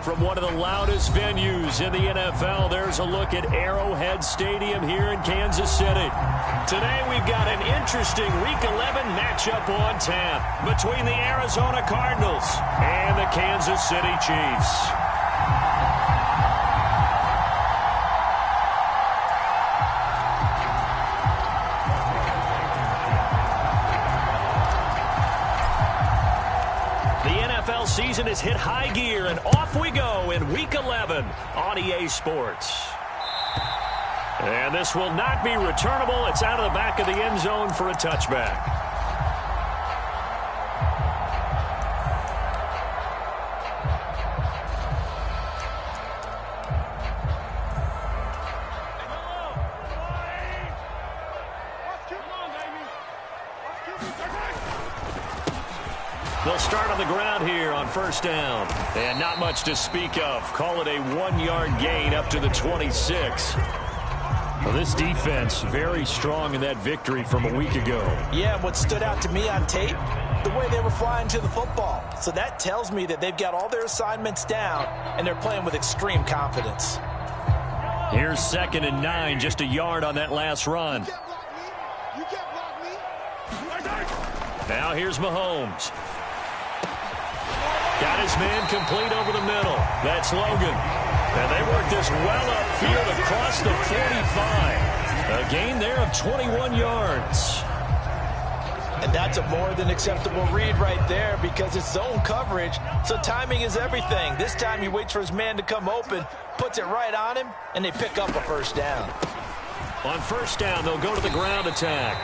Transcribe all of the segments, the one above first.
from one of the loudest venues in the NFL. There's a look at Arrowhead Stadium here in Kansas City. Today we've got an interesting Week 11 matchup on tap between the Arizona Cardinals and the Kansas City Chiefs. Season has hit high gear, and off we go in Week 11 on EA Sports. And this will not be returnable. It's out of the back of the end zone for a touchback. They'll start on the ground here on first down. And not much to speak of. Call it a 1-yard gain up to the 26. Well, this defense very strong in that victory from a week ago. Yeah, what stood out to me on tape, the way they were flying to the football. So that tells me that they've got all their assignments down, and they're playing with extreme confidence. Here's 2nd and 9, just a yard on that last run. Now here's Mahomes. Got his man complete over the middle. That's Logan. And they work this well upfield across the 45. A gain there of 21 yards. And that's a more than acceptable read right there because it's zone coverage, so timing is everything. This time he waits for his man to come open, puts it right on him, and they pick up a first down. On first down, they'll go to the ground attack.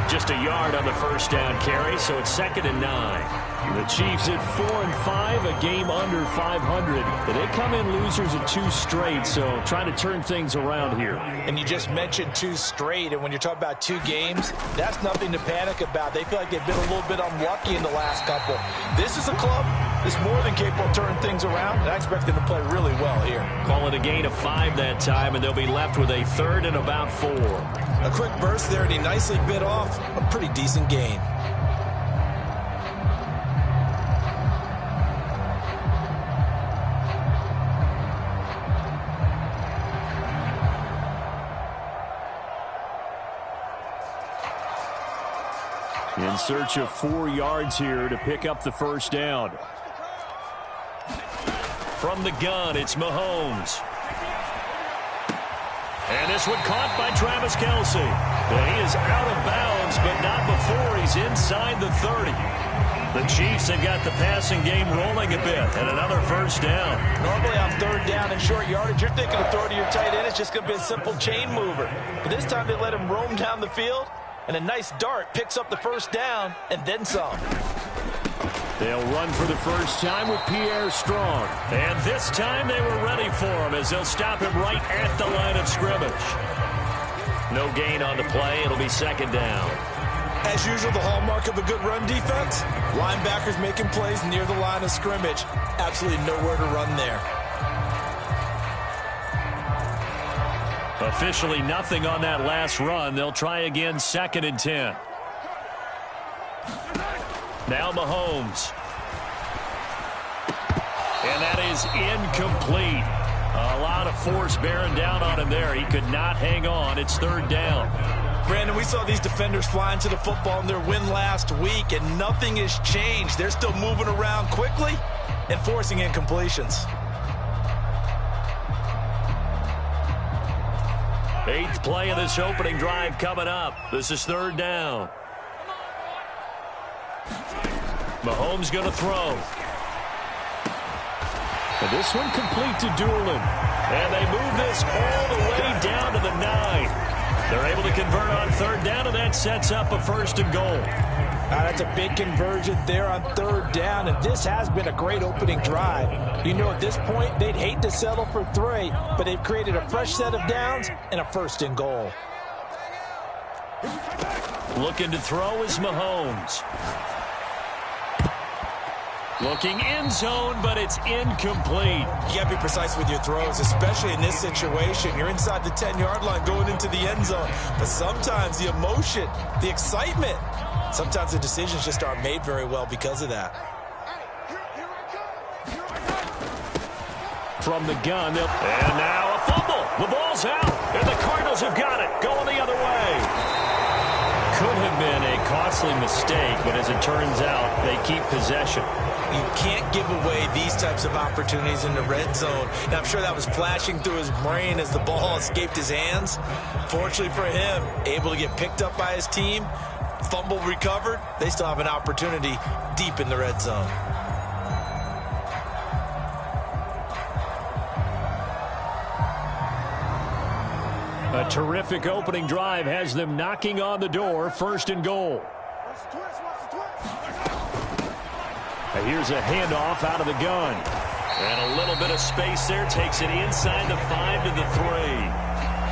Just a yard on the first down carry, so it's 2nd and 9. The Chiefs at 4-5, a game under 500. They come in losers of 2 straight, so trying to turn things around here. And you just mentioned 2 straight, and when you're talking about 2 games, that's nothing to panic about. They feel like they've been a little bit unlucky in the last couple. This is a club that's more than capable of turning things around, and I expect them to play really well here. Call it a gain of 5 that time, and they'll be left with a 3rd and about 4. A quick burst there, and he nicely bit off a pretty decent gain. In search of 4 yards here to pick up the first down. From the gun, it's Mahomes. And this one caught by Travis Kelce. He is out of bounds, but not before he's inside the 30. The Chiefs have got the passing game rolling a bit, and another first down. Normally on 3rd down and short yardage, you're thinking of throw to your tight end. It's just going to be a simple chain mover. But this time they let him roam down the field, and a nice dart picks up the first down and then some. They'll run for the first time with Pierre Strong. And this time they were ready for him as they'll stop him right at the line of scrimmage. No gain on the play. It'll be 2nd down. As usual, the hallmark of a good run defense, linebackers making plays near the line of scrimmage. Absolutely nowhere to run there. Officially nothing on that last run. They'll try again 2nd and 10. Now Mahomes. And that is incomplete. A lot of force bearing down on him there. He could not hang on. It's 3rd down. Brandon, we saw these defenders flying to the football in their win last week, and nothing has changed. They're still moving around quickly and forcing incompletions. 8th play of this opening drive coming up. This is 3rd down. Mahomes going to throw. And this one complete to Doolin. And they move this all the way down to the 9. They're able to convert on 3rd down, and that sets up a 1st and goal. That's a big conversion there on 3rd down, and this has been a great opening drive. You know, at this point, they'd hate to settle for 3, but they've created a fresh set of downs and a 1st and goal. Looking to throw is Mahomes. Looking end zone, but it's incomplete. You got to be precise with your throws, especially in this situation. You're inside the 10-yard line going into the end zone. But sometimes the emotion, the excitement, sometimes the decisions just aren't made very well because of that. from the gun. And now a fumble. The ball's out, and the Cardinals have got it. Going the other way. Could have been a costly mistake, but as it turns out, they keep possession. You can't give away these types of opportunities in the red zone. Now, I'm sure that was flashing through his brain as the ball escaped his hands. Fortunately for him, able to get picked up by his team, fumble recovered. They still have an opportunity deep in the red zone. A terrific opening drive has them knocking on the door. 1st and goal. Here's a handoff out of the gun. And a little bit of space there. Takes it inside the 5 to the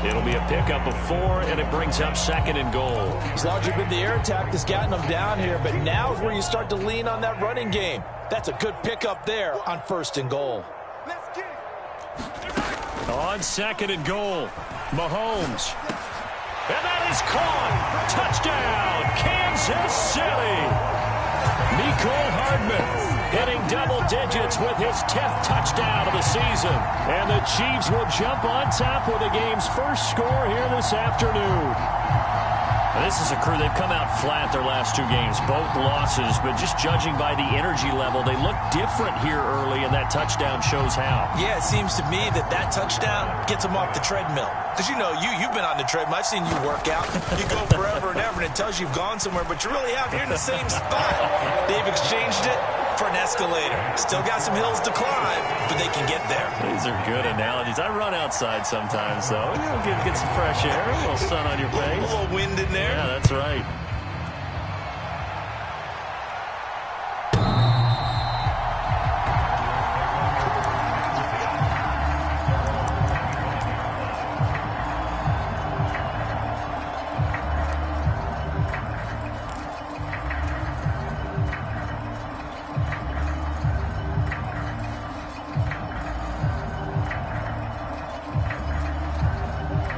3. It'll be a pickup of 4, and it brings up 2nd and goal. It's largely been the air attack that's gotten them down here, but now is where you start to lean on that running game. That's a good pickup there on 1st and goal. On 2nd and goal, Mahomes. And that is caught. Touchdown, Kansas City. Mecole Hardman hitting double digits with his 10th touchdown of the season. And the Chiefs will jump on top with the game's first score here this afternoon. This is a crew, they've come out flat their last 2 games, both losses, but just judging by the energy level, they look different here early, and that touchdown shows how. Yeah, it seems to me that touchdown gets them off the treadmill. Because, you know, you've been on the treadmill. I've seen you work out. You go forever and ever, and it tells you you've gone somewhere, but you're really out here in the same spot. They've exchanged it for an escalator. Still got some hills to climb, but they can get there. These are good analogies. I run outside sometimes, though. You know, get some fresh air, a little sun on your face. A little wind in there. Yeah, that's right.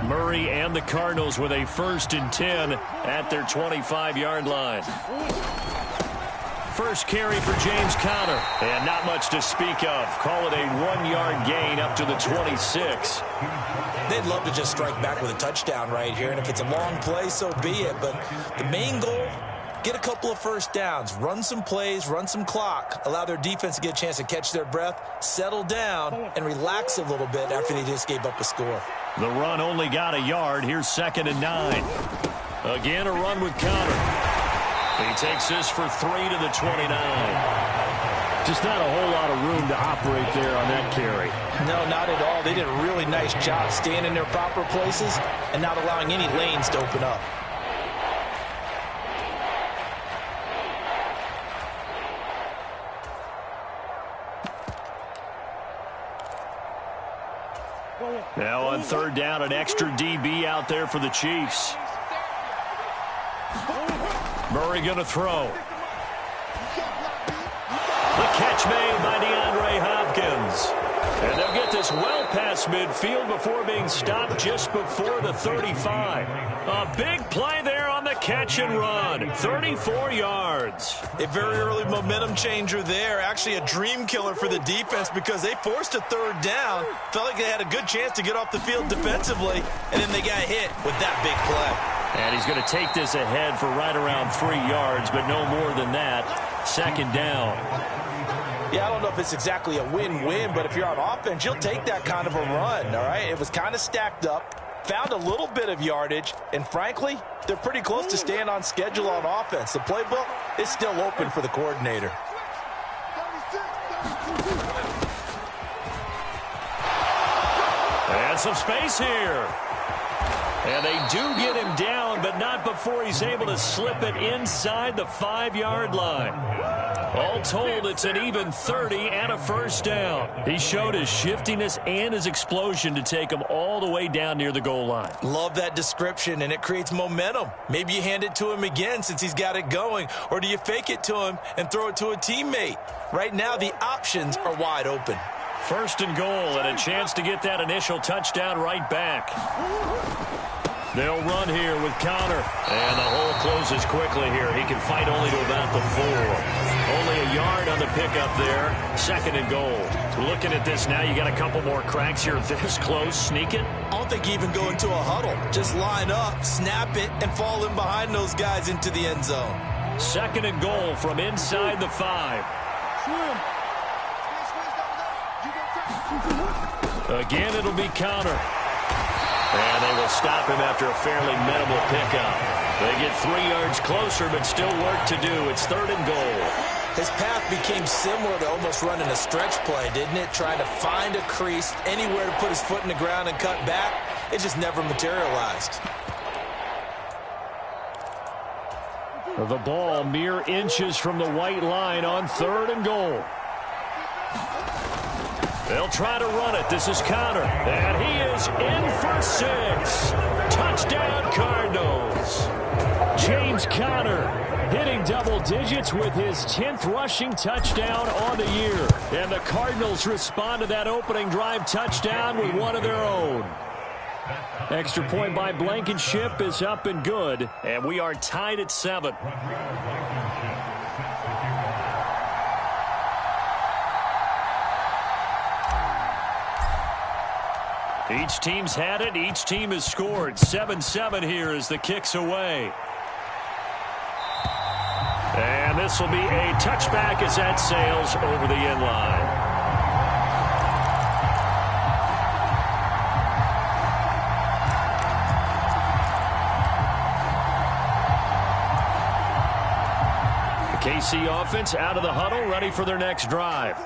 Murray and the Cardinals with a 1st and 10 at their 25-yard line. First carry for James Conner, and not much to speak of. Call it a 1-yard gain up to the 26. They'd love to just strike back with a touchdown right here, and if it's a long play, so be it. But the main goal, get a couple of first downs, run some plays, run some clock, allow their defense to get a chance to catch their breath, settle down, and relax a little bit after they just gave up a score. The run only got a yard. Here's 2nd and 9. Again, a run with Conner. He takes this for 3 to the 29. Just not a whole lot of room to operate there on that carry. No, not at all. They did a really nice job staying in their proper places and not allowing any lanes to open up. Now on 3rd down, an extra DB out there for the Chiefs. Murray going to throw. The catch made by DeAndre Hopkins. And they'll get this well past midfield before being stopped just before the 35. A big play there on the catch and run. 34 yards. A very early momentum changer there. Actually a dream killer for the defense because they forced a 3rd down. Felt like they had a good chance to get off the field defensively, and then they got hit with that big play. And he's going to take this ahead for right around 3 yards, but no more than that. 2nd down. Yeah, I don't know if it's exactly a win-win, but if you're on offense, you'll take that kind of a run, all right? It was kind of stacked up, found a little bit of yardage, and frankly, they're pretty close to staying on schedule on offense. The playbook is still open for the coordinator. And some space here. And they do get him down, but not before he's able to slip it inside the 5-yard line. All told, it's an even 30 and a 1st down. He showed his shiftiness and his explosion to take him all the way down near the goal line. Love that description, and it creates momentum. Maybe you hand it to him again since he's got it going, or do you fake it to him and throw it to a teammate? Right now, the options are wide open. 1st and goal, and a chance to get that initial touchdown right back. They'll run here with Conner. And the hole closes quickly here. He can fight only to about the 4. Only a yard on the pickup there. 2nd and goal. Looking at this now, you got a couple more cracks here this close. Sneak it. I don't think you even go into a huddle. Just line up, snap it, and fall in behind those guys into the end zone. 2nd and goal from inside the 5. Again, it'll be Conner. And they will stop him after a fairly minimal pickup. They get 3 yards closer, but still work to do. It's 3rd and goal. His path became similar to almost running a stretch play, didn't it? Trying to find a crease, anywhere to put his foot in the ground and cut back. It just never materialized. The ball mere inches from the white line on 3rd and goal. They'll try to run it. This is Conner. And he is in for 6. Touchdown, Cardinals. James Conner hitting double digits with his 10th rushing touchdown on the year. And the Cardinals respond to that opening drive touchdown with one of their own. Extra point by Blankenship is up and good. And we are tied at 7. Each team's had it. Each team has scored. 7-7 here as the kick's away. And this will be a touchback as that sails over the end line. The KC offense out of the huddle, ready for their next drive.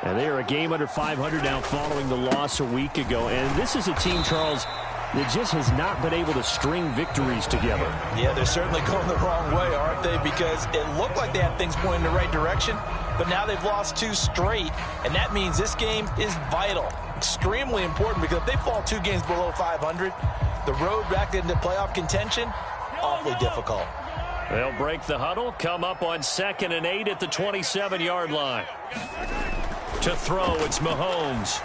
And they are a game under 500 now following the loss a week ago. And this is a team, Charles, that just has not been able to string victories together. Yeah, they're certainly going the wrong way, aren't they? Because it looked like they had things pointing in the right direction, but now they've lost 2 straight. And that means this game is vital, extremely important, because if they fall 2 games below 500, the road back into playoff contention, awfully difficult. They'll break the huddle, come up on 2nd and 8 at the 27-yard line. To throw, it's Mahomes.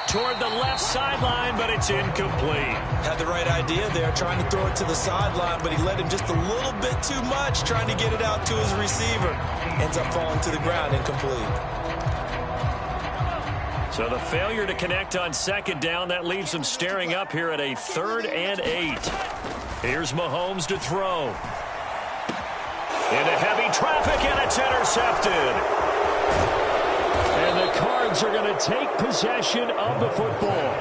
Toward the left sideline, but it's incomplete. Had the right idea there, trying to throw it to the sideline, but he led him just a little bit too much, trying to get it out to his receiver. Ends up falling to the ground, incomplete. So the failure to connect on 2nd down, that leaves them staring up here at a 3rd and 8. Here's Mahomes to throw. Into heavy traffic, and it's intercepted. And the Cards are going to take possession of the football.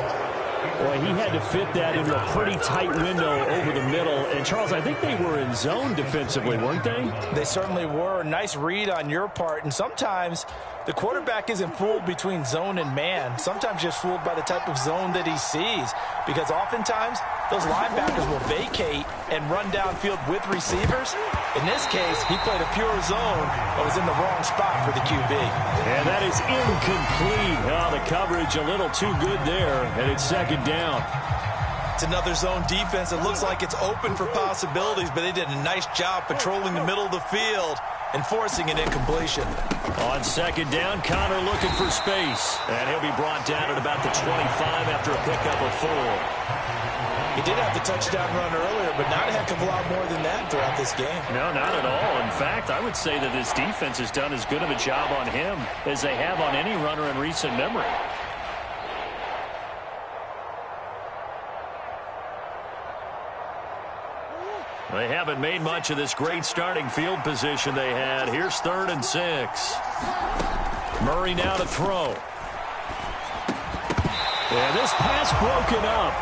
Boy, he had to fit that into a pretty tight window over the middle. And, Charles, I think they were in zone defensively, weren't they? They certainly were. Nice read on your part. And sometimes the quarterback isn't fooled between zone and man. Sometimes just fooled by the type of zone that he sees. Because oftentimes, those linebackers will vacate and run downfield with receivers. In this case, he played a pure zone but was in the wrong spot for the QB. And that is incomplete. Oh, the coverage a little too good there, and it's 2nd down. It's another zone defense. It looks like it's open for possibilities, but they did a nice job patrolling the middle of the field and forcing an incompletion. On 2nd down, Conner looking for space. And he'll be brought down at about the 25 after a pickup of 4. He did have the touchdown run earlier, but not a heck of a lot more than that throughout this game. No, not at all. In fact, I would say that this defense has done as good of a job on him as they have on any runner in recent memory. They haven't made much of this great starting field position they had. Here's 3rd and 6. Murray now to throw. And this pass broken up.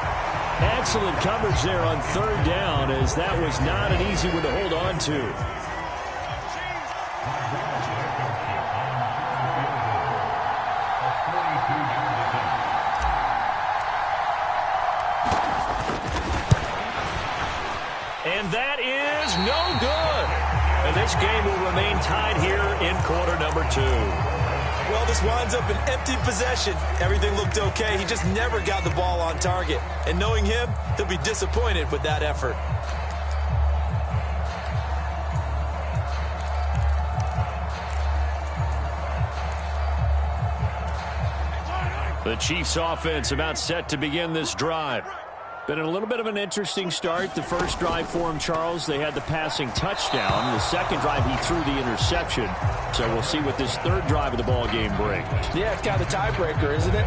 Excellent coverage there on 3rd down, as that was not an easy one to hold on to. And that is no good. And this game will remain tied here in quarter number 2. Well, this winds up an empty possession. Everything looked okay. He just never got the ball on target. And knowing him, he'll be disappointed with that effort. The Chiefs offense about set to begin this drive. Been a little bit of an interesting start. The first drive for him, Charles, they had the passing touchdown. The second drive, he threw the interception. So we'll see what this third drive of the ball game brings. Yeah, it's kind of a tiebreaker, isn't it?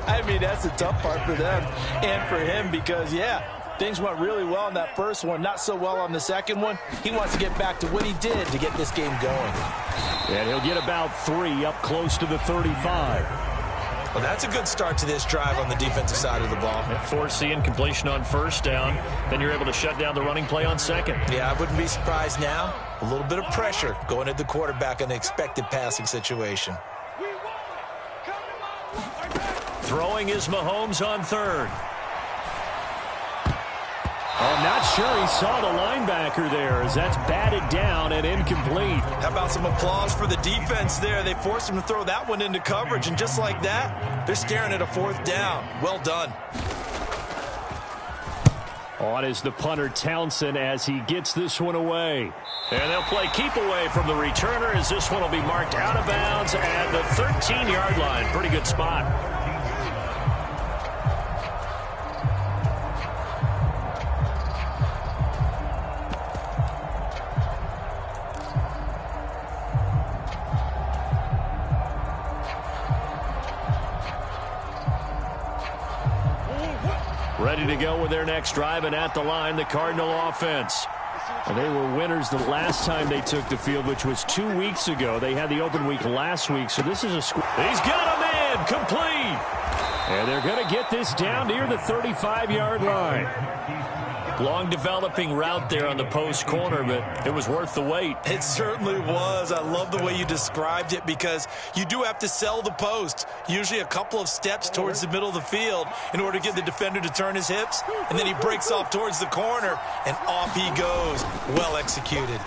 I mean, that's the tough part for them and for him because, yeah, things went really well in that first one, not so well on the second one. He wants to get back to what he did to get this game going. And he'll get about 3 up close to the 35. Well, that's a good start to this drive on the defensive side of the ball. Force the incompletion on first down. Then you're able to shut down the running play on second. Yeah, I wouldn't be surprised now. A little bit of pressure going at the quarterback in the expected passing situation. Throwing is Mahomes on third. I'm not sure he saw the linebacker there as that's batted down and incomplete. How about some applause for the defense there? They forced him to throw that one into coverage, and just like that, they're staring at a fourth down. Well done. On is the punter Townsend as he gets this one away. And they'll play keep away from the returner as this one will be marked out of bounds at the 13-yard line. Pretty good spot. Ready to go with their next drive, and at the line, the Cardinal offense. And they were winners the last time they took the field, which was 2 weeks ago. They had the open week last week, so this is a score. He's got a man, complete. And they're going to get this down near the 35-yard line. Long developing route there on the post corner, but it was worth the wait. It certainly was. I love the way you described it because you do have to sell the post. Usually a couple of steps towards the middle of the field in order to get the defender to turn his hips. And then he breaks off towards the corner, and off he goes. Well executed.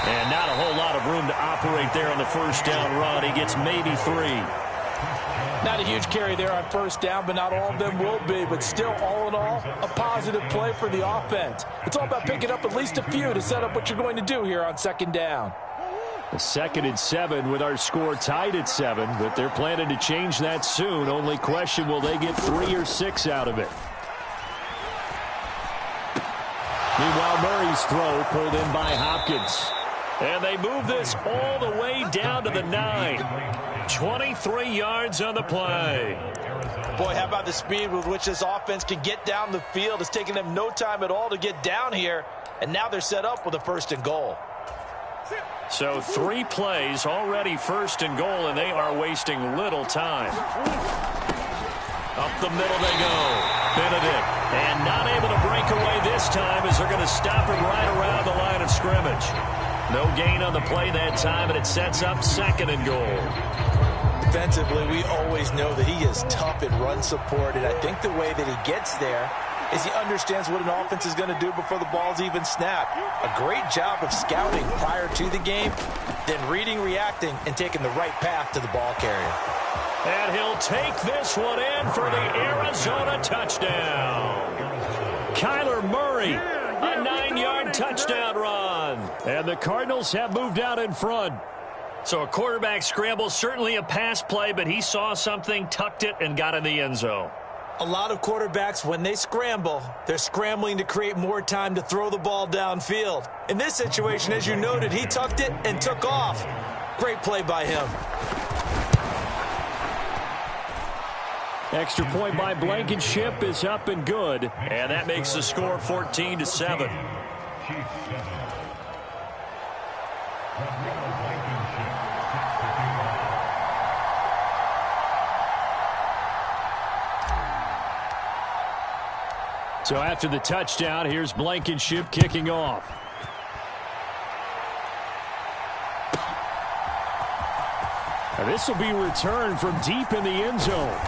And not a whole lot of room to operate there on the first down run. He gets maybe 3. Not a huge carry there on first down, but not all of them will be. But still, all in all, a positive play for the offense. It's all about picking up at least a few to set up what you're going to do here on second down. A 2nd and 7 with our score tied at 7, but they're planning to change that soon. Only question, will they get 3 or 6 out of it? Meanwhile, Murray's throw pulled in by Hopkins. And they move this all the way down to the 9. 23 yards on the play. Boy, how about the speed with which this offense can get down the field? It's taken them no time at all to get down here, and now they're set up with a 1st and goal. So 3 plays already 1st and goal, and they are wasting little time. Up the middle they go. Benedict, and not able to break away this time as they're going to stop him right around the line of scrimmage. No gain on the play that time, and it sets up 2nd and goal. Defensively, we always know that he is tough in run support, and I think the way that he gets there is he understands what an offense is going to do before the ball's even snapped. A great job of scouting prior to the game, then reading, reacting, and taking the right path to the ball carrier. And he'll take this one in for the Arizona touchdown. Kyler Murray, a 9-yard touchdown run. And the Cardinals have moved out in front. So a quarterback scramble, certainly a pass play, but he saw something, tucked it, and got in the end zone. A lot of quarterbacks, when they scramble, they're scrambling to create more time to throw the ball downfield. In this situation, as you noted, he tucked it and took off. Great play by him. Extra point by Blankenship is up and good, and that makes the score 14-7. So after the touchdown, here's Blankenship kicking off. And this will be returned from deep in the end zone.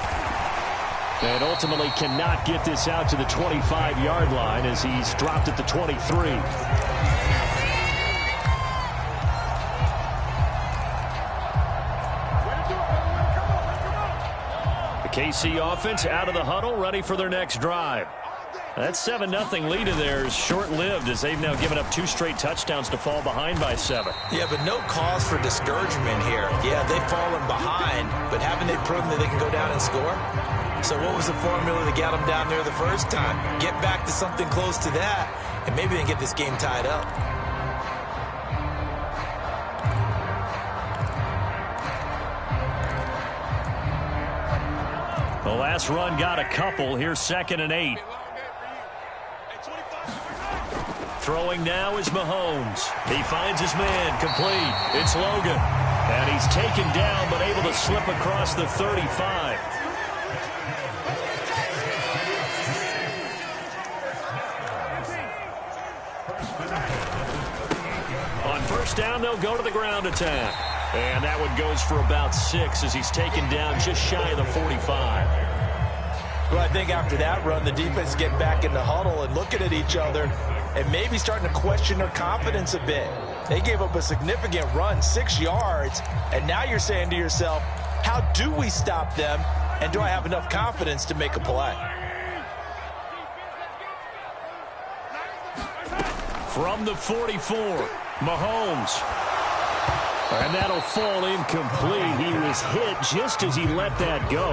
And ultimately cannot get this out to the 25-yard line as he's dropped at the 23. The KC offense out of the huddle, ready for their next drive. That 7-0 lead of theirs is short-lived as they've now given up 2 straight touchdowns to fall behind by 7. Yeah, but no cause for discouragement here. Yeah, they've fallen behind, but haven't they proven that they can go down and score? So what was the formula that got them down there the first time? Get back to something close to that, and maybe they can get this game tied up. The last run got a couple. Here's 2nd and 8. Throwing now is Mahomes. He finds his man, complete. It's Logan. And he's taken down but able to slip across the 35. On first down, they'll go to the ground attack. And that one goes for about 6 as he's taken down just shy of the 45. Well, I think after that run, the defense get back in the huddle and looking at each other and maybe starting to question their confidence a bit. They gave up a significant run, 6 yards, and now you're saying to yourself, how do we stop them, and do I have enough confidence to make a play? From the 44, Mahomes. And that'll fall incomplete. He was hit just as he let that go.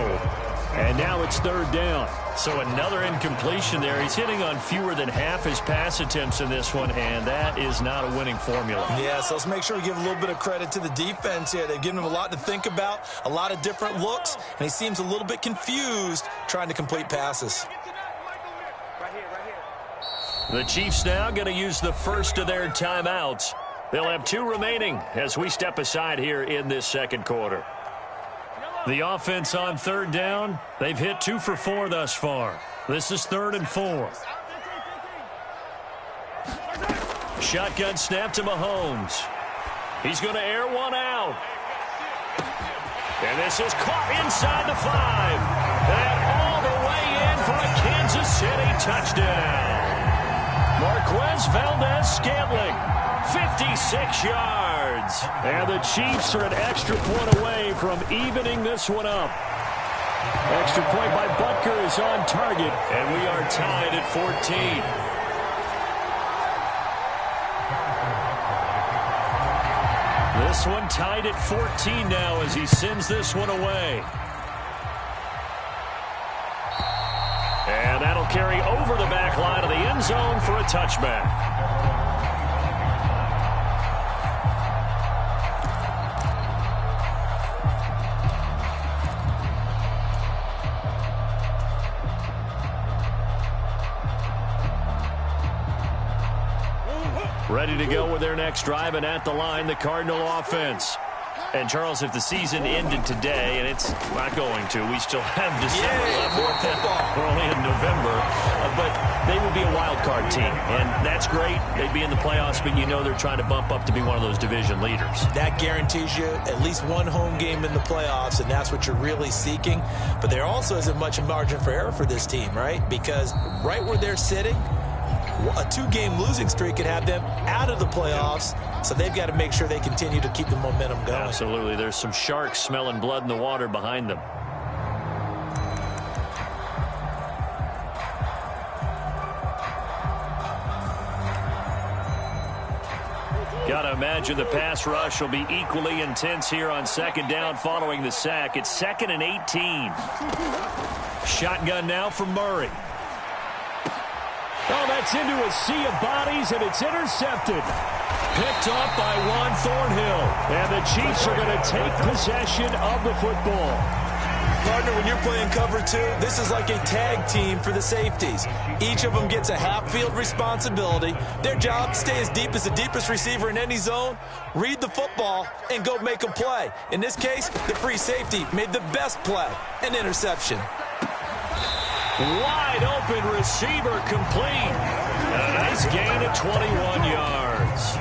And now it's 3rd down. So another incompletion there. He's hitting on fewer than half his pass attempts in this one, and that is not a winning formula. Yeah, so let's make sure we give a little bit of credit to the defense here. They've given him a lot to think about, a lot of different looks, and he seems a little bit confused trying to complete passes. The Chiefs now going to use the first of their timeouts. They'll have 2 remaining as we step aside here in this second quarter. The offense on 3rd down, they've hit 2 for 4 thus far. This is 3rd and 4. Shotgun snap to Mahomes. He's going to air one out. And this is caught inside the 5. And all the way in for a Kansas City touchdown. Marquez Valdez-Scantling. 56 yards. And the Chiefs are an extra point away from evening this one up. Extra point by Butker is on target, and we are tied at 14. This one tied at 14 now as he sends this one away. And that'll carry over the back line of the end zone for a touchback. Ready to go with their next drive, and at the line, the Cardinal offense. And, Charles, if the season ended today, and it's not going to, we still have December left. We're only in November. But they would be a wild card team, and that's great. They'd be in the playoffs, but you know they're trying to bump up to be one of those division leaders. That guarantees you at least one home game in the playoffs, and that's what you're really seeking. But there also isn't much margin for error for this team, right? Because right where they're sitting, a 2-game losing streak could have them out of the playoffs, so they've got to make sure they continue to keep the momentum going. Absolutely. There's some sharks smelling blood in the water behind them. Got to imagine the pass rush will be equally intense here on 2nd down following the sack. It's 2nd and 18. Shotgun now for Murray. Oh, that's into a sea of bodies, and it's intercepted. Picked up by Juan Thornhill. And the Chiefs are going to take possession of the football. Partner, when you're playing cover 2, this is like a tag team for the safeties. Each of them gets a half-field responsibility. Their job, stay as deep as the deepest receiver in any zone, read the football, and go make a play. In this case, the free safety made the best play, an interception. Wide open receiver complete. And a nice gain of 21 yards.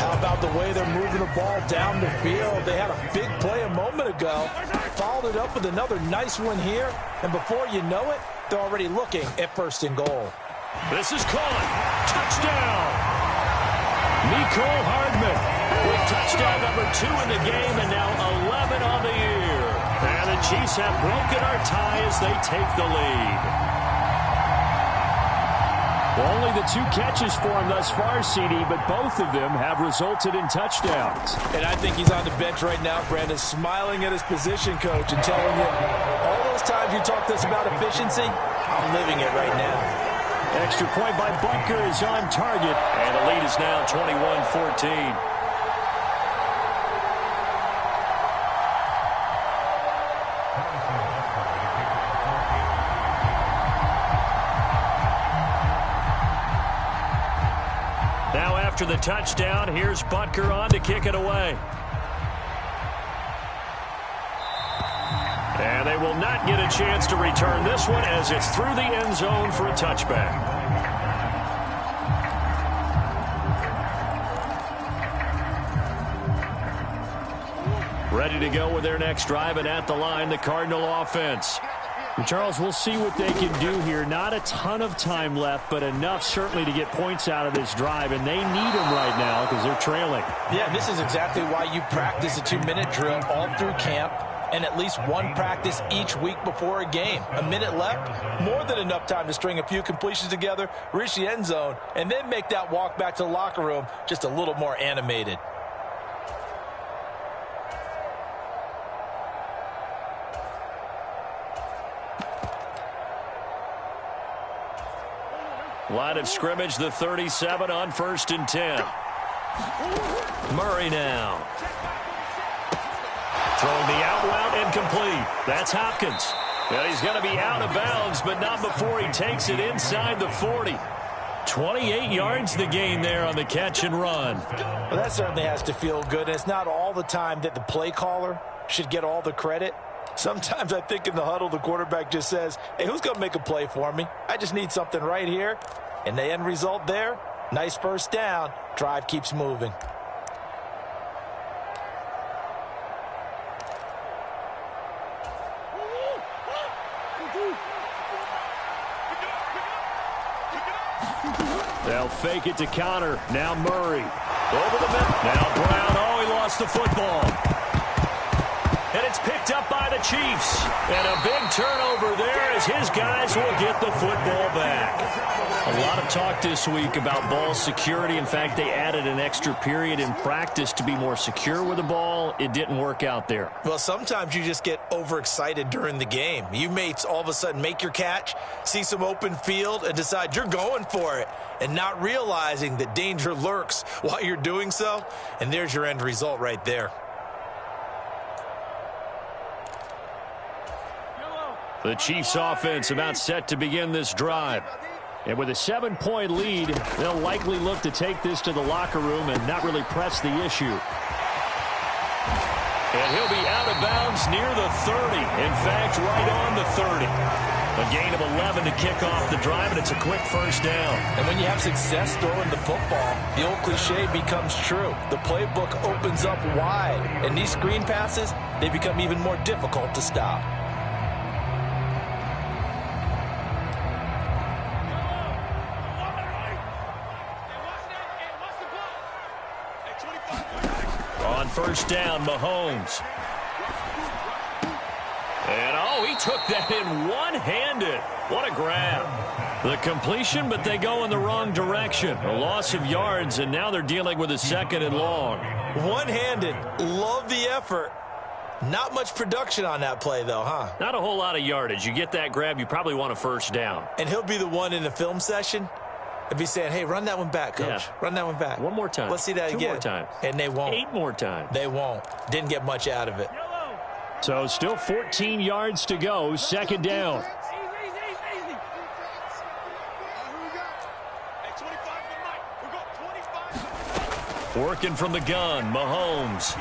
How about the way they're moving the ball down the field? They had a big play a moment ago. Followed it up with another nice one here. And before you know it, they're already looking at 1st and goal. This is caught. Touchdown. Mecole Hardman with touchdown number 2 in the game and now 11 on the year. And the Chiefs have broken our tie as they take the lead. Well, only the 2 catches for him thus far, CD, but both of them have resulted in touchdowns. And I think he's on the bench right now, Brandon, smiling at his position coach and telling him all those times you talk to us about efficiency, I'm living it right now. Extra point by Butker is on target, and the lead is now 21-14. Now after the touchdown, here's Butker on to kick it away. And they will not get a chance to return this one as it's through the end zone for a touchback. Ready to go with their next drive, and at the line, the Cardinal offense. And Charles, we'll see what they can do here. Not a ton of time left, but enough certainly to get points out of this drive, and they need them right now because they're trailing. Yeah, this is exactly why you practice a 2-minute drill all through camp, and at least one practice each week before a game. A minute left, more than enough time to string a few completions together, reach the end zone, and then make that walk back to the locker room just a little more animated. Line of scrimmage, the 37 on 1st and 10. Murray now. Throwing the out route incomplete. That's Hopkins. And he's going to be out of bounds, but not before he takes it inside the 40. 28 yards the gain there on the catch and run. Well, that certainly has to feel good. It's not all the time that the play caller should get all the credit. Sometimes I think in the huddle, the quarterback just says, hey, who's going to make a play for me? I just need something right here. And the end result there, nice first down. Drive keeps moving. They'll fake it to counter. Now Murray. Over the middle. Now Brown. Oh, he lost the football. And it's picked up by the Chiefs. And a big turnover there as his guys will get the football back. A lot of talk this week about ball security. In fact, they added an extra period in practice to be more secure with the ball. It didn't work out there. Well, sometimes you just get overexcited during the game. You may all of a sudden make your catch, see some open field, and decide you're going for it, and not realizing that danger lurks while you're doing so. And there's your end result right there. The Chiefs offense about set to begin this drive. And with a 7-point lead, they'll likely look to take this to the locker room and not really press the issue. And he'll be out of bounds near the 30. In fact, right on the 30. A gain of 11 to kick off the drive, and it's a quick first down. And when you have success throwing the football, the old cliche becomes true. The playbook opens up wide, and these screen passes, they become even more difficult to stop. On first down, Mahomes. And, oh, he took that in one-handed. What a grab. The completion, but they go in the wrong direction. A loss of yards, and now they're dealing with a 2nd and long. One-handed. Love the effort. Not much production on that play, though, huh? Not a whole lot of yardage. You get that grab, you probably want a first down. And he'll be the one in the film session. If he's saying, hey, run that one back, coach. Yeah. Run that one back. One more time. Let's see that again. 2 more times. And they won't. 8 more times. They won't. Didn't get much out of it. So still 14 yards to go. 2nd down. Working from the gun, Mahomes.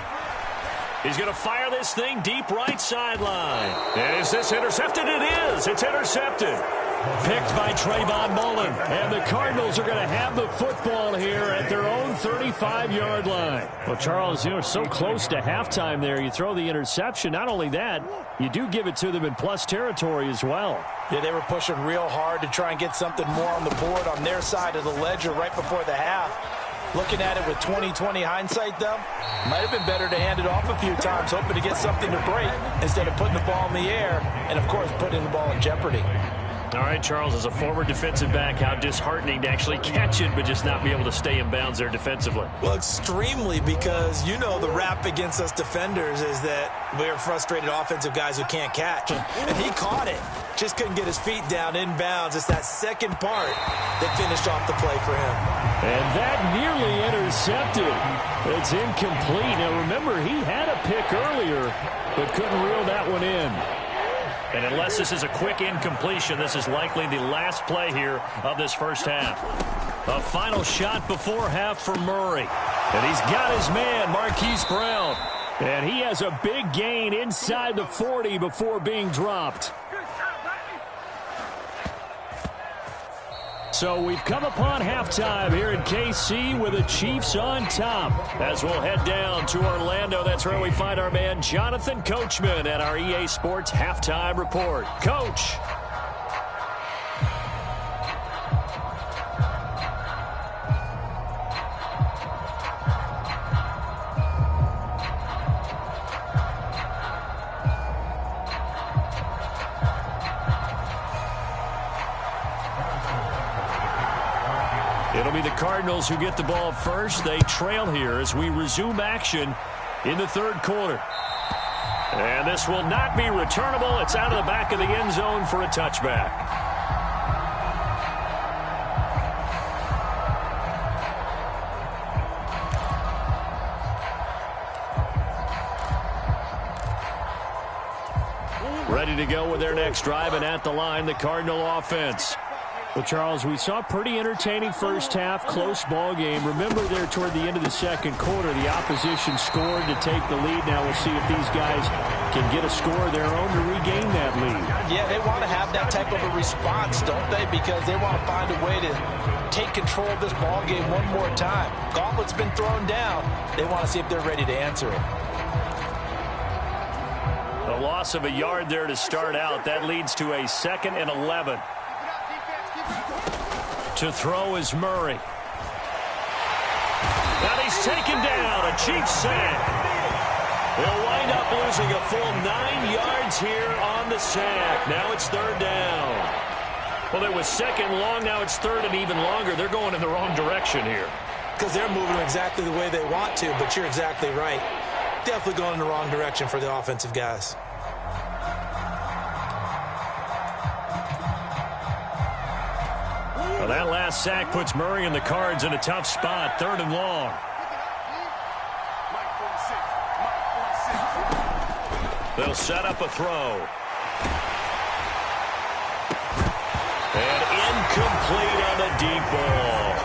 He's going to fire this thing deep right sideline. And is this intercepted? It is. It's intercepted. Picked by Trayvon Mullen. And the Cardinals are going to have the football here at their own 35-yard line. Well, Charles, you know, so close to halftime there. You throw the interception. Not only that, you do give it to them in plus territory as well. Yeah, they were pushing real hard to try and get something more on the board on their side of the ledger right before the half. Looking at it with 20/20 hindsight, though, might have been better to hand it off a few times, hoping to get something to break instead of putting the ball in the air and, of course, putting the ball in jeopardy. All right, Charles, as a former defensive back, how disheartening to actually catch it but just not be able to stay in bounds there defensively. Well, extremely, because you know the rap against us defenders is that we're frustrated offensive guys who can't catch. And he caught it. Just couldn't get his feet down in bounds. It's that second part that finished off the play for him. And that nearly intercepted. It's incomplete. Now, remember, he had a pick earlier but couldn't reel that one in. And unless this is a quick incompletion, this is likely the last play here of this first half. A final shot before half for Murray. And he's got his man, Marquise Brown. And he has a big gain inside the 40 before being dropped. So we've come upon halftime here in KC with the Chiefs on top. As we'll head down to Orlando, that's where we find our man Jonathan Coachman at our EA Sports Halftime Report. Coach. It'll be the Cardinals who get the ball first. They trail here as we resume action in the third quarter. And this will not be returnable. It's out of the back of the end zone for a touchback. Ready to go with their next drive, and at the line, the Cardinal offense. Well, Charles, we saw a pretty entertaining first half, close ball game. Remember there toward the end of the second quarter, the opposition scored to take the lead. Now we'll see if these guys can get a score of their own to regain that lead. Yeah, they want to have that type of a response, don't they? Because they want to find a way to take control of this ball game one more time. Gauntlet's been thrown down. They want to see if they're ready to answer it. A loss of a yard there to start out. That leads to a 2nd and 11. To throw is Murray. And he's taken down. A Chiefs sack. They'll wind up losing a full 9 yards here on the sack. Now it's third down. Well, it was second long. Now it's third and even longer. They're going in the wrong direction here. Because they're moving exactly the way they want to, but you're exactly right. Definitely going in the wrong direction for the offensive guys. Well, that last sack puts Murray and the Cards in a tough spot, 3rd and long. They'll set up a throw. And incomplete on the deep ball.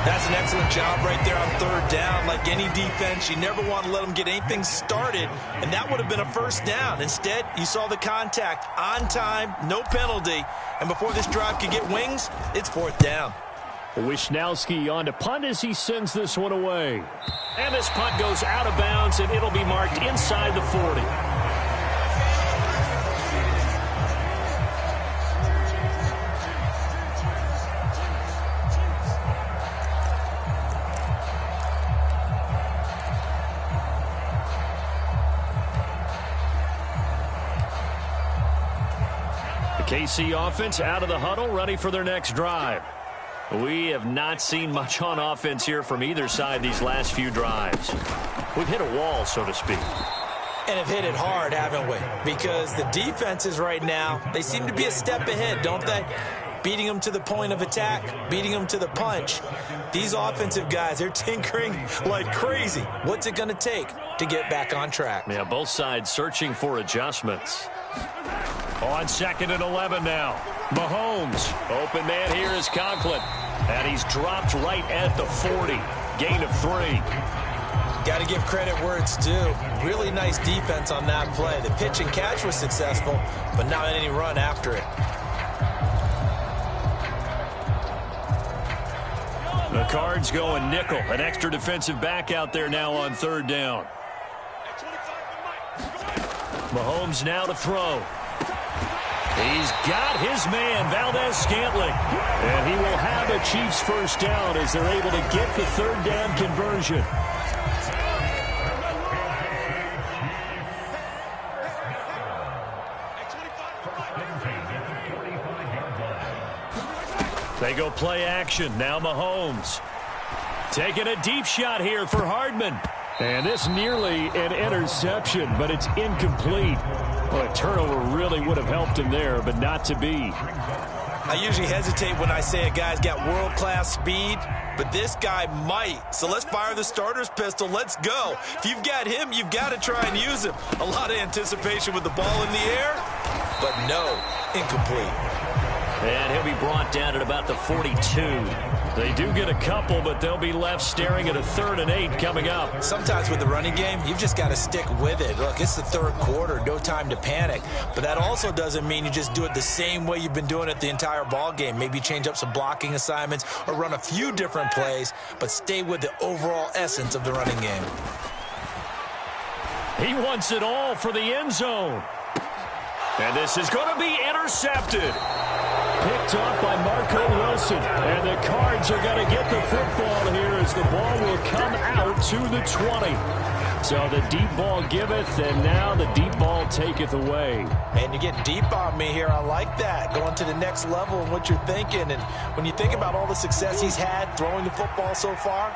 That's an excellent job right there on third down. Like any defense, you never want to let them get anything started, and that would have been a first down. Instead, you saw the contact on time, no penalty, and before this drive could get wings, it's 4th down. Wishnowski on to punt as he sends this one away. And this punt goes out of bounds, and it'll be marked inside the 40. KC offense out of the huddle, ready for their next drive. We have not seen much on offense here from either side these last few drives. We've hit a wall, so to speak. And have hit it hard, haven't we? Because the defenses right now, they seem to be a step ahead, don't they? Beating them to the point of attack, beating them to the punch. These offensive guys, they're tinkering like crazy. What's it going to take to get back on track? Yeah, both sides searching for adjustments. On 2nd and 11 now. Mahomes. Open man here is Conklin. And he's dropped right at the 40. Gain of 3. Got to give credit where it's due. Really nice defense on that play. The pitch and catch was successful, but not any run after it. The Cards going nickel. An extra defensive back out there now on 3rd down. Mahomes now to throw. He's got his man, Valdez-Scantling. And he will have a Chiefs first down as they're able to get the 3rd down conversion. They go play action. Now Mahomes. Taking a deep shot here for Hardman. And this nearly an interception, but it's incomplete. Well, a turnover really would have helped him there, but not to be. I usually hesitate when I say a guy's got world-class speed, but this guy might. So let's fire the starter's pistol. Let's go. If you've got him, you've got to try and use him. A lot of anticipation with the ball in the air, but no, incomplete. And he'll be brought down at about the 42. They do get a couple, but they'll be left staring at a 3rd and 8 coming up. Sometimes with the running game, you've just got to stick with it. Look, it's the 3rd quarter, no time to panic. But that also doesn't mean you just do it the same way you've been doing it the entire ball game. Maybe change up some blocking assignments or run a few different plays, but stay with the overall essence of the running game. He wants it all for the end zone. And this is going to be intercepted. Picked up by Marco Wilson. And the Cards are going to get the football here as the ball will come out to the 20. So the deep ball giveth, and now the deep ball taketh away. Man, you're getting deep on me here. I like that. Going to the next level and what you're thinking. And when you think about all the success he's had throwing the football so far,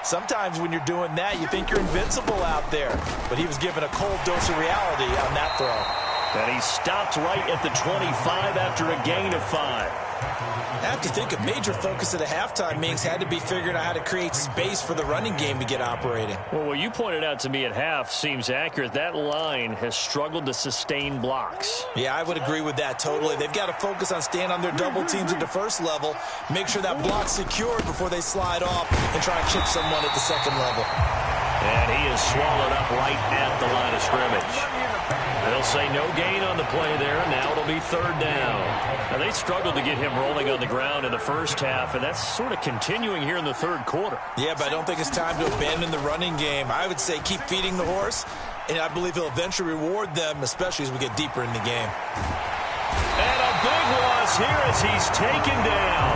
sometimes when you're doing that, you think you're invincible out there. But he was given a cold dose of reality on that throw. And he stopped right at the 25 after a gain of 5. I have to think a major focus of the halftime meetings had to be figuring out how to create space for the running game to get operating. Well, what you pointed out to me at half seems accurate. That line has struggled to sustain blocks. Yeah, I would agree with that totally. They've got to focus on staying on their double teams at the first level, make sure that block's secured before they slide off and try and chip someone at the second level. And he is swallowed up right at the line of scrimmage. They'll say no gain on the play there. Now it'll be 3rd down. Now they struggled to get him rolling on the ground in the first half, and that's sort of continuing here in the 3rd quarter. Yeah, but I don't think it's time to abandon the running game. I would say keep feeding the horse, and I believe he'll eventually reward them, especially as we get deeper in the game. And a big loss here as he's taken down.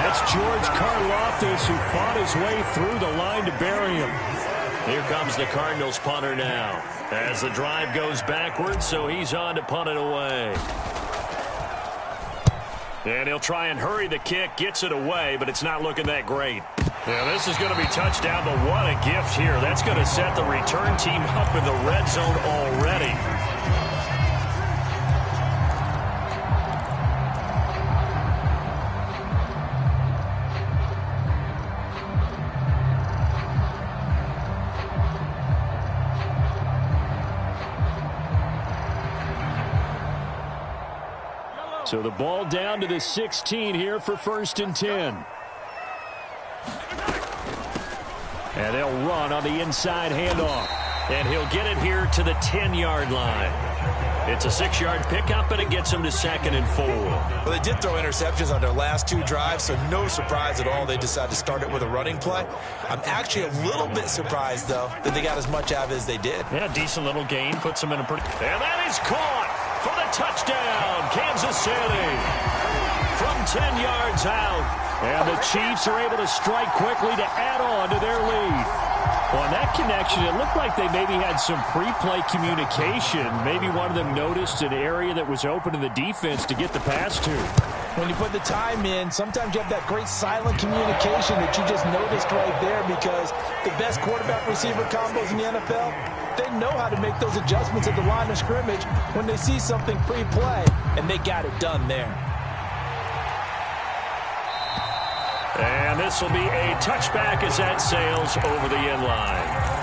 That's George Karlaftis, who fought his way through the line to bury him. Here comes the Cardinals punter now as the drive goes backwards, so he's on to punt it away. And he'll try and hurry the kick, gets it away, but it's not looking that great. Yeah, this is going to be touchdown, but what a gift here. That's going to set the return team up in the red zone already. So the ball down to the 16 here for 1st and 10. And they'll run on the inside handoff. And he'll get it here to the 10-yard line. It's a 6-yard pickup, and it gets him to 2nd and 4. Well, they did throw interceptions on their last 2 drives, so no surprise at all they decided to start it with a running play. I'm actually a little bit surprised, though, that they got as much out of it as they did. Yeah, decent little gain. Puts them in a pretty... And that is caught for the touchdown, Kansas City. From 10 yards out. And the Chiefs are able to strike quickly to add on to their lead. On that connection, it looked like they maybe had some pre-play communication. Maybe one of them noticed an area that was open in the defense to get the pass to. When you put the time in, sometimes you have that great silent communication that you just noticed right there, because the best quarterback-receiver combos in the NFL, they know how to make those adjustments at the line of scrimmage when they see something pre-play, and they got it done there. And this will be a touchback as that sails over the end line.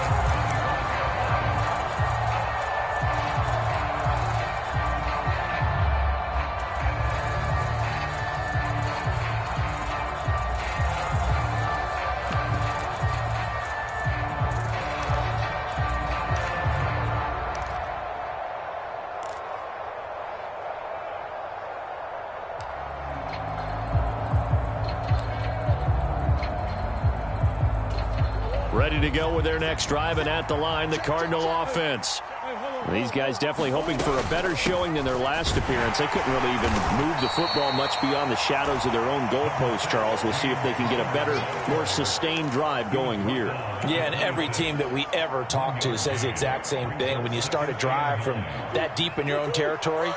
Ready to go with their next drive, and at the line, the Cardinal offense. These guys definitely hoping for a better showing than their last appearance. They couldn't really even move the football much beyond the shadows of their own goalpost, Charles. We'll see if they can get a better, more sustained drive going here. Yeah, and every team that we ever talk to says the exact same thing. When you start a drive from that deep in your own territory,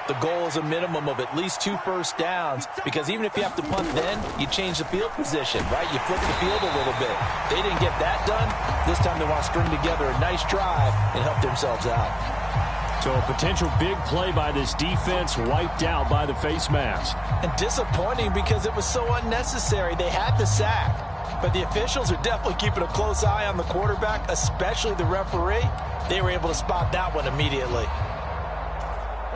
The goal is a minimum of at least 2 first downs, because even if you have to punt then, you change the field position, right? You flip the field a little bit. They didn't get that done. This time they want to string together a nice drive and help themselves out. So a potential big play by this defense wiped out by the face mask. And disappointing because it was so unnecessary. They had the sack. But the officials are definitely keeping a close eye on the quarterback, especially the referee. They were able to spot that one immediately.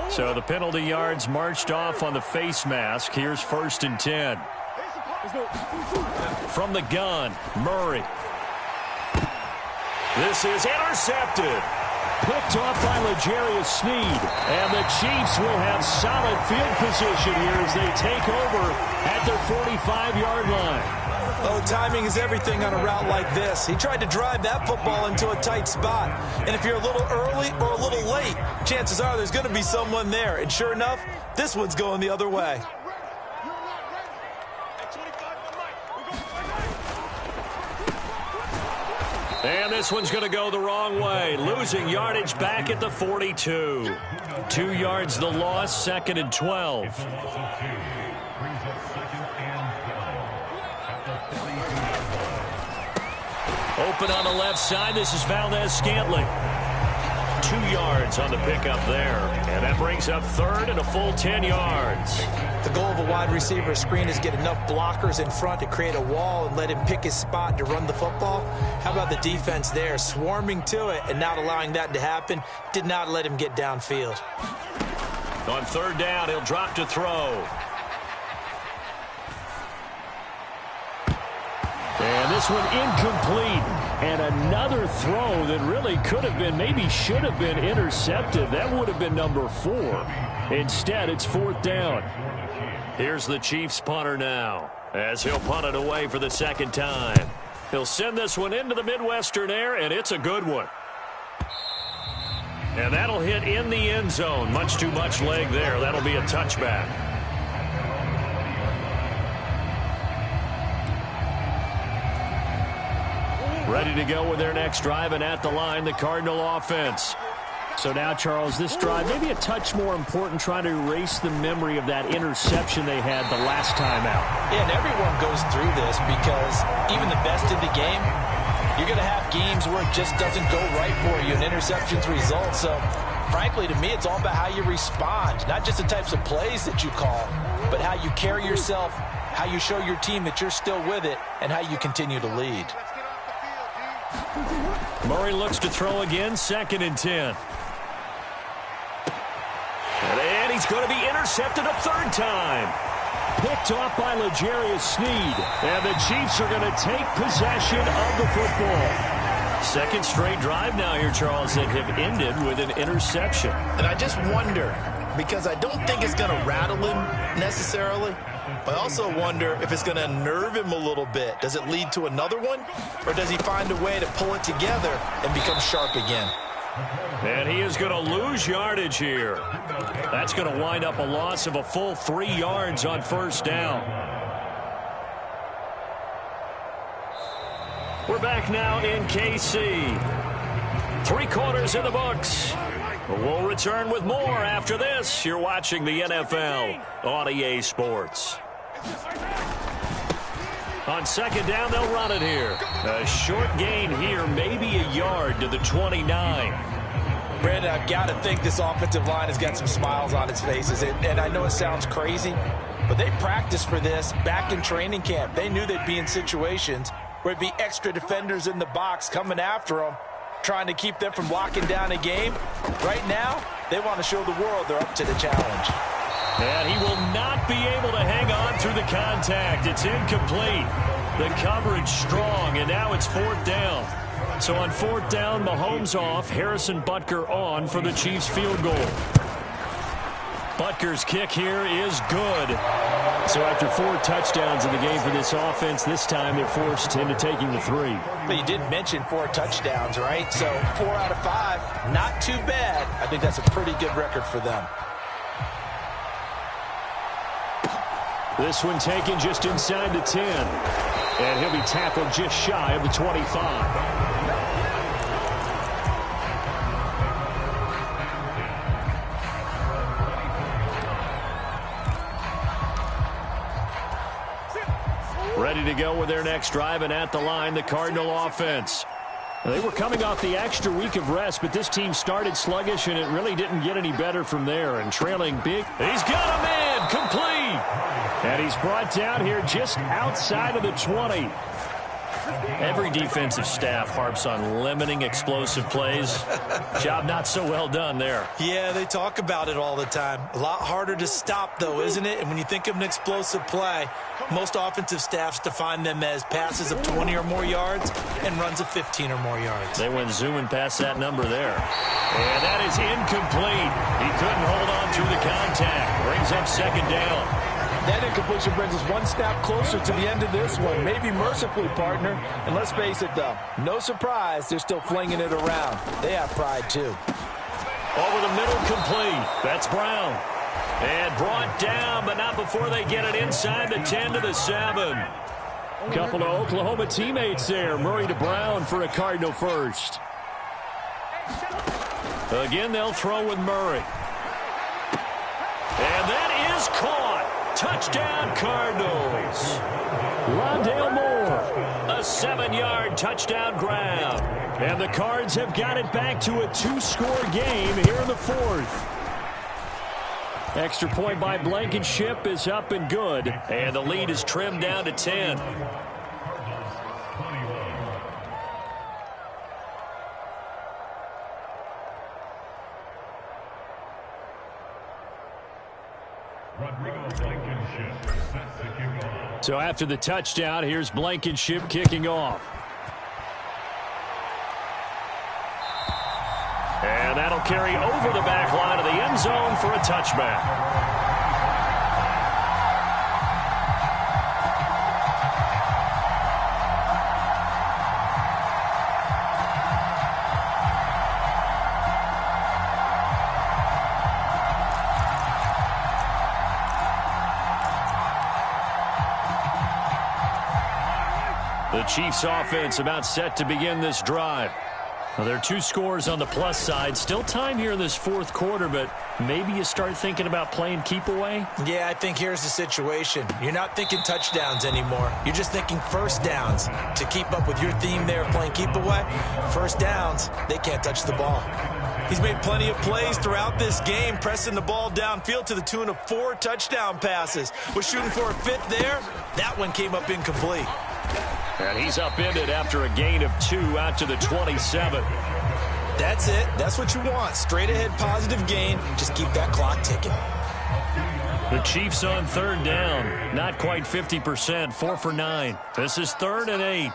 So the penalty yards marched off on the face mask. Here's 1st and 10. From the gun, Murray. This is intercepted. Picked off by L'Jarius Sneed. And the Chiefs will have solid field position here as they take over at their 45-yard line. Oh, timing is everything on a route like this. He tried to drive that football into a tight spot. And if you're a little early or a little late, chances are there's going to be someone there. And sure enough, this one's going the other way. And this one's going to go the wrong way. Losing yardage back at the 42. 2 yards the loss, 2nd and 12. Open on the left side. This is Valdez-Scantling. 2 yards on the pickup there. And that brings up 3rd and a full 10 yards. The goal of a wide receiver screen is get enough blockers in front to create a wall and let him pick his spot to run the football. How about the defense there, swarming to it and not allowing that to happen? Did not let him get downfield. On 3rd down, he'll drop to throw. And this one incomplete. And another throw that really could have been, maybe should have been intercepted. That would have been number 4. Instead, it's 4th down. Here's the Chiefs punter now, as he'll punt it away for the 2nd time. He'll send this one into the Midwestern air, and it's a good one. And that'll hit in the end zone. Much too much leg there. That'll be a touchback. Ready to go with their next drive, and at the line, the Cardinal offense. So now, Charles, this drive, maybe a touch more important, trying to erase the memory of that interception they had the last time out. Yeah, and everyone goes through this because even the best in the game, you're going to have games where it just doesn't go right for you, and interceptions result. So, frankly, to me, it's all about how you respond, not just the types of plays that you call, but how you carry yourself, how you show your team that you're still with it, and how you continue to lead. Murray looks to throw again, 2nd and 10. And he's going to be intercepted a 3rd time. Picked off by L'Jarius Sneed. And the Chiefs are going to take possession of the football. 2nd straight drive now here, Charles, that have ended with an interception. And I just wonder, because I don't think it's going to rattle him necessarily, but I also wonder if it's going to unnerve him a little bit. Does it lead to another one? Or does he find a way to pull it together and become sharp again? And he is going to lose yardage here. That's going to wind up a loss of a full 3 yards on 1st down. We're back now in KC. 3 quarters in the books. We'll return with more after this. You're watching the NFL on EA Sports. On 2nd down, they'll run it here. A short gain here, maybe a yard to the 29. Brandon, I've got to think this offensive line has got some smiles on its faces. And I know it sounds crazy, but they practiced for this back in training camp. They knew they'd be in situations where it'd be extra defenders in the box coming after them, trying to keep them from locking down a game. Right now, they want to show the world they're up to the challenge. And he will not be able to hang on through the contact. It's incomplete. The coverage strong, and now it's 4th down. So on 4th down, Mahomes off, Harrison Butker on for the Chiefs field goal. Butker's kick here is good. So after 4 touchdowns in the game for this offense, this time they're forced into taking the 3. But you did mention 4 touchdowns, right? So 4 out of 5, not too bad. I think that's a pretty good record for them. This one taken just inside the 10. And he'll be tackled just shy of the 25. Ready to go with their next drive, and at the line, the Cardinal offense. They were coming off the extra week of rest, but this team started sluggish, and it really didn't get any better from there. And trailing big. He's got a man, complete. And he's brought down here just outside of the 20. Every defensive staff harps on limiting explosive plays. Job not so well done there. Yeah, they talk about it all the time. A lot harder to stop, though, isn't it? And when you think of an explosive play, most offensive staffs define them as passes of 20 or more yards and runs of 15 or more yards. They went zooming past that number there. And that is incomplete. He couldn't hold on through the contact. Brings up second down. That incompletion brings us one snap closer to the end of this one. Maybe mercifully, partner. And let's face it, though, no surprise they're still flinging it around. They have pride, too. Over the middle, complete. That's Brown. And brought down, but not before they get it inside the 10 to the 7. Couple of Oklahoma teammates there. Murray to Brown for a Cardinal first. Again, they'll throw with Murray. And that is caught. Touchdown, Cardinals. Rondale Moore, a 7-yard touchdown grab. And the Cards have got it back to a 2-score game here in the 4th. Extra point by Blankenship is up and good. And the lead is trimmed down to 10. So after the touchdown, here's Blankenship kicking off. And that'll carry over the back line of the end zone for a touchback. The Chiefs offense about set to begin this drive. Well, there are 2 scores on the plus side. Still time here in this 4th quarter, but maybe you start thinking about playing keep away? Yeah, I think here's the situation. You're not thinking touchdowns anymore. You're just thinking first downs. To keep up with your theme there, playing keep away, first downs, they can't touch the ball. He's made plenty of plays throughout this game, pressing the ball downfield to the tune of 4 touchdown passes. Was shooting for a 5th there. That one came up incomplete. And he's upended after a gain of 2 out to the 27. That's it. That's what you want. Straight ahead positive gain. Just keep that clock ticking. The Chiefs on 3rd down. Not quite 50%. 4 for 9. This is 3rd and 8.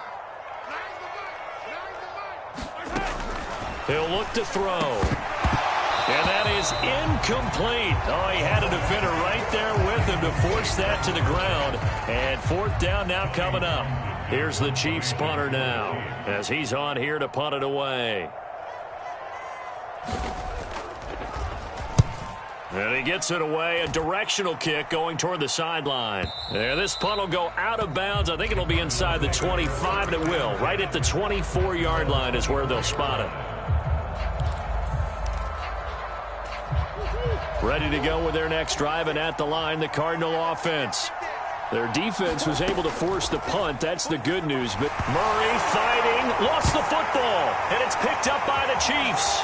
He'll look to throw. And that is incomplete. Oh, he had a defender right there with him to force that to the ground. And 4th down now coming up. Here's the Chiefs punter now as he's on here to punt it away. And he gets it away. A directional kick going toward the sideline. And this punt will go out of bounds. I think it'll be inside the 25, and it will. Right at the 24-yard line is where they'll spot it. Ready to go with their next drive, and at the line, the Cardinal offense. Their defense was able to force the punt. That's the good news. But Murray fighting, lost the football, and it's picked up by the Chiefs.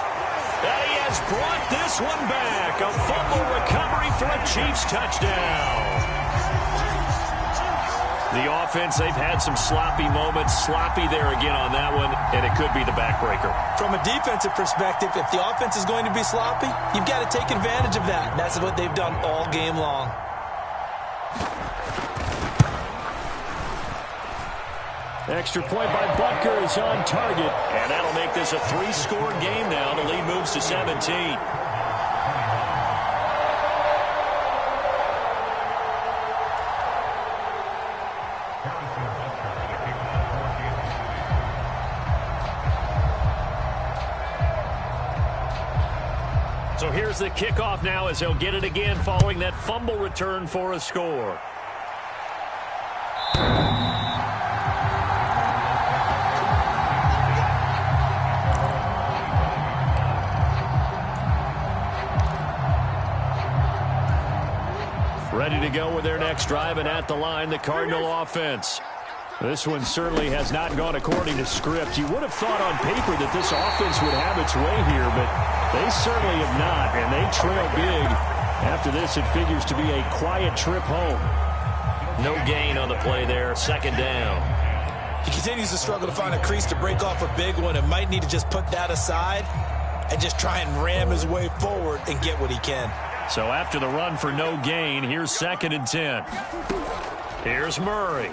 And he has brought this one back. A fumble recovery for a Chiefs touchdown. The offense, they've had some sloppy moments. Sloppy there again on that one, and it could be the backbreaker. From a defensive perspective, if the offense is going to be sloppy, you've got to take advantage of that. And that's what they've done all game long. Extra point by Butker is on target. And that'll make this a 3-score game now. The lead moves to 17. So here's the kickoff now as he'll get it again following that fumble return for a score. Ready to go with their next drive, and at the line, the Cardinal offense. This one certainly has not gone according to script. You would have thought on paper that this offense would have its way here, but they certainly have not, and they trail big. After this, it figures to be a quiet trip home. No gain on the play there, second down. He continues to struggle to find a crease to break off a big one and might need to just put that aside and just try and ram his way forward and get what he can. So after the run for no gain, here's 2nd and 10. Here's Murray.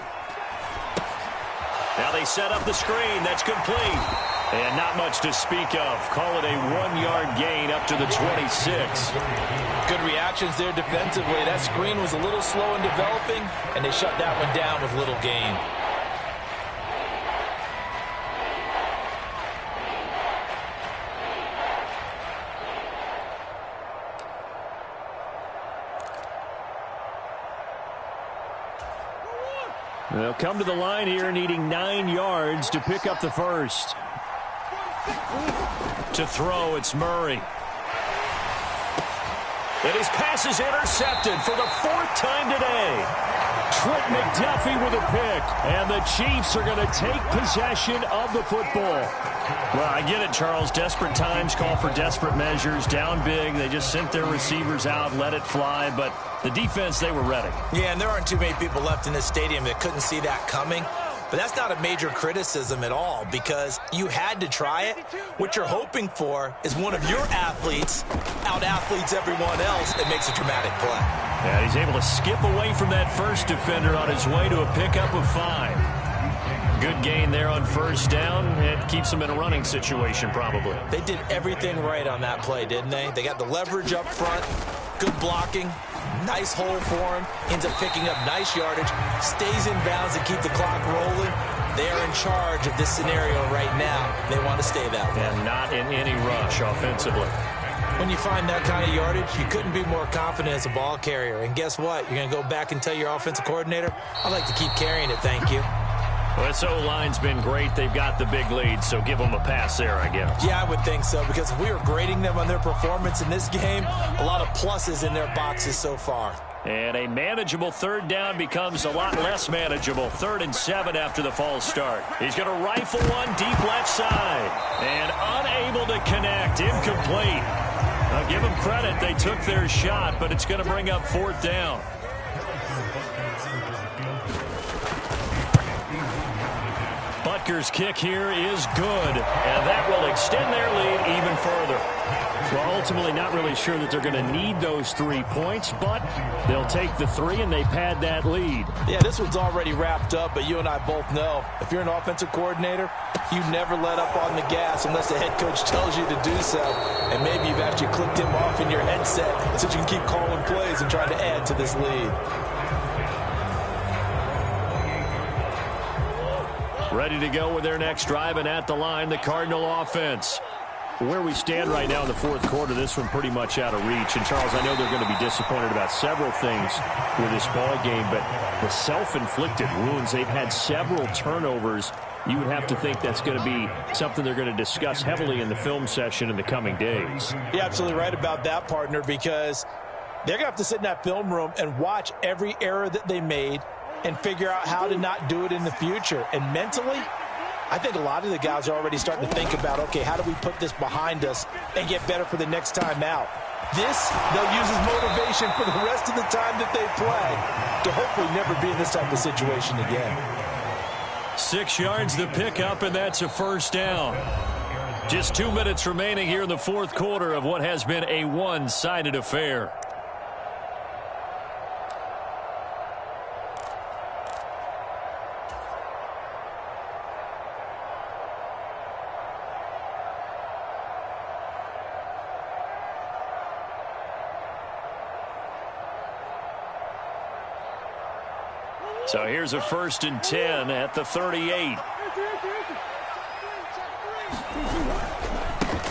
Now they set up the screen. That's complete. And not much to speak of. Call it a 1-yard gain up to the 26. Good reactions there defensively. That screen was a little slow in developing, and they shut that one down with little gain. They'll come to the line here needing 9 yards to pick up the first. To throw, it's Murray. And his pass is intercepted for the 4th time today. Trent McDuffie with a pick. And the Chiefs are going to take possession of the football. Well, I get it, Charles. Desperate times call for desperate measures. Down big. They just sent their receivers out, let it fly. But the defense, they were ready. Yeah, and there aren't too many people left in this stadium that couldn't see that coming. But that's not a major criticism at all because you had to try it. What you're hoping for is one of your athletes out-athletes everyone else and makes a dramatic play. Yeah, he's able to skip away from that first defender on his way to a pickup of 5. Good gain there on first down. It keeps them in a running situation probably. They did everything right on that play, didn't they? They got the leverage up front, good blocking, nice hole for him, ends up picking up nice yardage, stays in bounds to keep the clock rolling. They are in charge of this scenario right now. They want to stay that way. And not in any rush offensively. When you find that kind of yardage, you couldn't be more confident as a ball carrier. And guess what? You're going to go back and tell your offensive coordinator, I'd like to keep carrying it, thank you. Well, this O-line's been great. They've got the big lead, so give them a pass there, I guess. Yeah, I would think so, because if we were grading them on their performance in this game, a lot of pluses in their boxes so far. And a manageable 3rd down becomes a lot less manageable. 3rd and 7 after the false start. He's going to rifle one deep left side. And unable to connect. Incomplete. I'll give them credit. They took their shot, but it's going to bring up 4th down. Butker's kick here is good, and that will extend their lead even further. Well, ultimately not really sure that they're going to need those 3 points, but they'll take the 3 and they pad that lead. Yeah, this one's already wrapped up, but you and I both know if you're an offensive coordinator, you never let up on the gas unless the head coach tells you to do so. And maybe you've actually clicked him off in your headset so you can keep calling plays and trying to add to this lead. Ready to go with their next drive, and at the line, the Cardinal offense. Where we stand right now in the 4th quarter, this one pretty much out of reach. And, Charles, I know they're going to be disappointed about several things with this ball game, but the self-inflicted wounds, they've had several turnovers. You would have to think that's going to be something they're going to discuss heavily in the film session in the coming days. You're absolutely right about that, partner, because they're going to have to sit in that film room and watch every error that they made and figure out how to not do it in the future. And mentally, I think a lot of the guys are already starting to think about, okay, how do we put this behind us and get better for the next time out? This, they'll use as motivation for the rest of the time that they play to hopefully never be in this type of situation again. 6 yards the pickup, and that's a 1st down. Just 2 minutes remaining here in the 4th quarter of what has been a one-sided affair. So here's a 1st and 10 at the 38.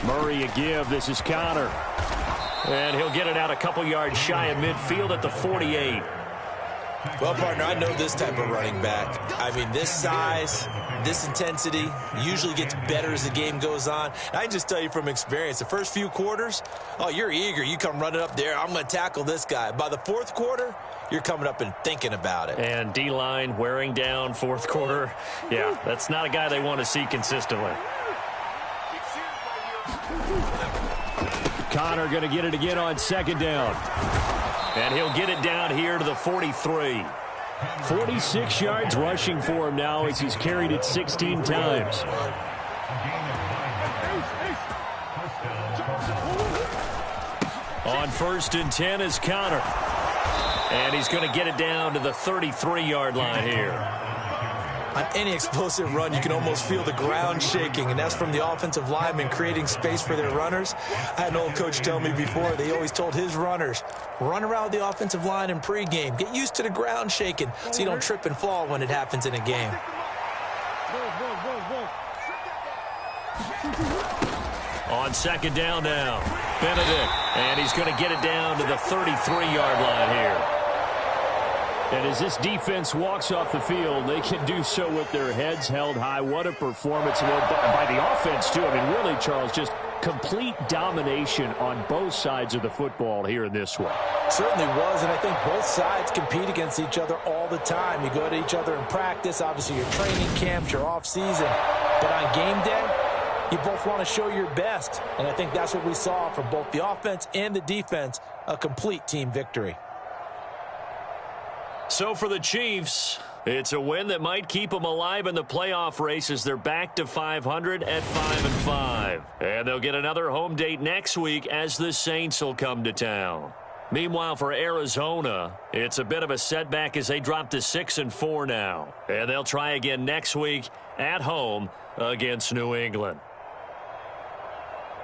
Murray a give. This is Connor. And he'll get it out a couple yards shy of midfield at the 48. Well, partner, I know this type of running back. I mean, this size, this intensity usually gets better as the game goes on. I can just tell you from experience, the first few quarters, oh, you're eager. You come running up there, I'm going to tackle this guy. By the 4th quarter, you're coming up and thinking about it. And D-line wearing down fourth quarter. Yeah, that's not a guy they want to see consistently. Connor going to get it again on second down. And he'll get it down here to the 43. 46 yards rushing for him now as he's carried it 16 times. On 1st and 10 is Connor. And he's going to get it down to the 33-yard line here. On any explosive run, you can almost feel the ground shaking, and that's from the offensive linemen creating space for their runners. I had an old coach tell me before, they always told his runners, run around the offensive line in pregame. Get used to the ground shaking so you don't trip and fall when it happens in a game. On second down now, Benedict, and he's going to get it down to the 33-yard line here. And as this defense walks off the field, they can do so with their heads held high. What a performance by the offense, too. I mean, really, Charles, just complete domination on both sides of the football here in this one. Certainly was, and I think both sides compete against each other all the time. You go to each other in practice, obviously your training camps, your off-season. But on game day, you both want to show your best. And I think that's what we saw from both the offense and the defense, a complete team victory. So for the Chiefs, it's a win that might keep them alive in the playoff race as they're back to 500 at 5-5. And they'll get another home date next week as the Saints will come to town. Meanwhile, for Arizona, it's a bit of a setback as they drop to 6-4 now. And they'll try again next week at home against New England.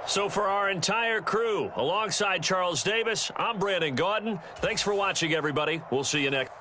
So for our entire crew, alongside Charles Davis, I'm Brandon Gaudin. Thanks for watching, everybody. We'll see you next.